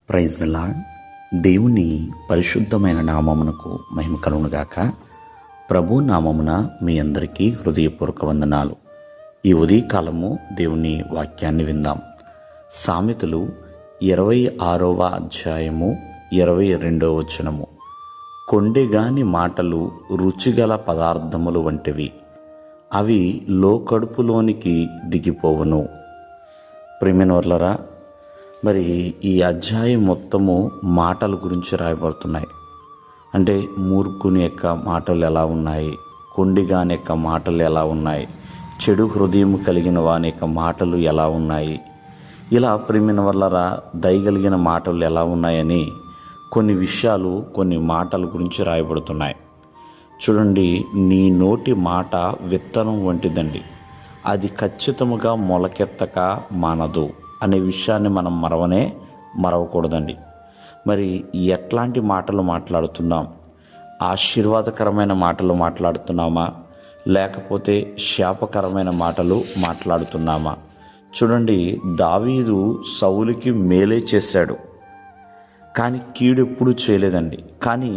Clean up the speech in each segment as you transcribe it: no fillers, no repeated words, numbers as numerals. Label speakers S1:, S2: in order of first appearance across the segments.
S1: Praise the lord. దేవుని పరిశుద్ధమైన నామమునకు మహిమ కలుగునుగాక. ప్రభు నామమున మీ అందరికీ హృదయపూర్వక వందనాలు. ఈ ఉదయకాలము దేవుని వాక్యాన్ని విందాం. సామెతలు 26వ అధ్యాయము 22వ వచనము. కొండెగాని మాటలు రుచిగల పదార్థములు వంటివి, అవి లోకడుపులోనికి దిగిపోవును. ప్రియమైనవర్లరా, మరి ఈ అధ్యాయం మొత్తము మాటల గురించి రాయబడుతున్నాయి. అంటే మూర్ఖుని యొక్క మాటలు ఎలా ఉన్నాయి, కొండిగాని యొక్క మాటలు ఎలా ఉన్నాయి, చెడు హృదయం కలిగిన వాని యొక్క మాటలు ఎలా ఉన్నాయి, ఇలా ప్రియమైన వల్లరా దయగలిగిన మాటలు ఎలా ఉన్నాయని కొన్ని విషయాలు, కొన్ని మాటల గురించి రాయబడుతున్నాయి. చూడండి, నీ నోటి మాట విత్తనం వంటిదండి, అది ఖచ్చితముగా మొలకెత్తక మానదు అనే విషయాన్ని మనం మరవకూడదండి. మరి ఎట్లాంటి మాటలు మాట్లాడుతున్నాం? ఆశీర్వాదకరమైన మాటలు మాట్లాడుతున్నామా, లేకపోతే శాపకరమైన మాటలు మాట్లాడుతున్నామా? చూడండి, దావీదు సౌలుకి మేలే చేశాడు, కానీ కీడు ఎప్పుడు చేయలేదండి. కానీ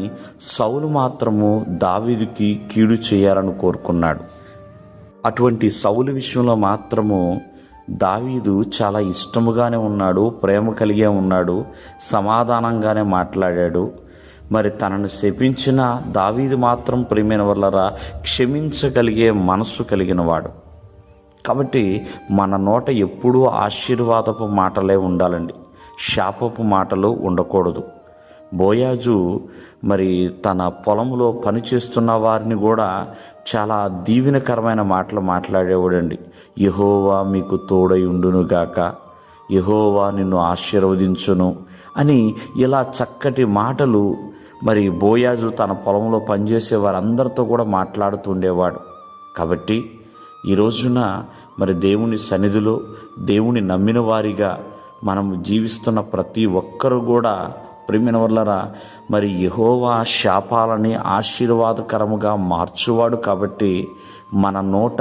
S1: సౌలు మాత్రము దావీదుకి కీడు చేయాలని కోరుకున్నాడు. అటువంటి సౌలు విషయంలో మాత్రము దావీదు చాలా ఇష్టముగానే ఉన్నాడు, ప్రేమ కలిగే ఉన్నాడు, సమాధానంగానే మాట్లాడాడు. మరి తనను శపించిన దావీదు మాత్రం ప్రియమైన వల్లరా క్షమించగలిగే మనస్సు కలిగిన వాడు. కాబట్టి మన నోట ఎప్పుడూ ఆశీర్వాదపు మాటలే ఉండాలండి, శాపపు మాటలు ఉండకూడదు. బోయాజు మరి తన పొలంలో పనిచేస్తున్న వారిని కూడా చాలా దీవెనకరమైన మాటలు మాట్లాడేవాడండి. యెహోవా మీకు తోడై ఉండునుగాక, యెహోవా నిన్ను ఆశీర్వదించును అని ఇలా చక్కటి మాటలు మరి బోయాజు తన పొలంలో పనిచేసే వారందరితో కూడా మాట్లాడుతూ ఉండేవాడు. కాబట్టి ఈ రోజున మరి దేవుని సన్నిధిలో దేవుని నమ్మిన వారిగా మనం జీవిస్తున్న ప్రతి ఒక్కరు కూడా ప్రియమైన వల్లరా మరి యెహోవా శాపాలని ఆశీర్వాదకరముగా మార్చువాడు. కాబట్టి మన నోట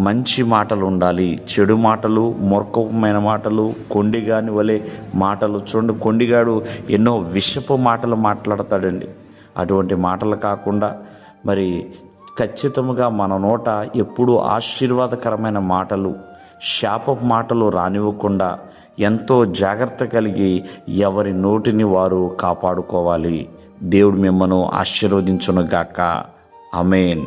S1: మంచి మాటలు ఉండాలి. చెడు మాటలు, మూర్ఖమైన మాటలు, కొండిగాని వలె మాటలు. చూడండి, కొండిగాడు ఎన్నో విషపు మాటలు మాట్లాడతాడండి. అటువంటి మాటలు కాకుండా మరి ఖచ్చితంగా మన నోట ఎప్పుడూ ఆశీర్వాదకరమైన మాటలు, శాపపు మాటలు రానివ్వకుండా ఎంతో జాగ్రత్త కలిగి ఎవరి నోటిని వారు కాపాడుకోవాలి. దేవుడు మిమ్మను ఆశీర్వదించునుగాక. ఆమేన్.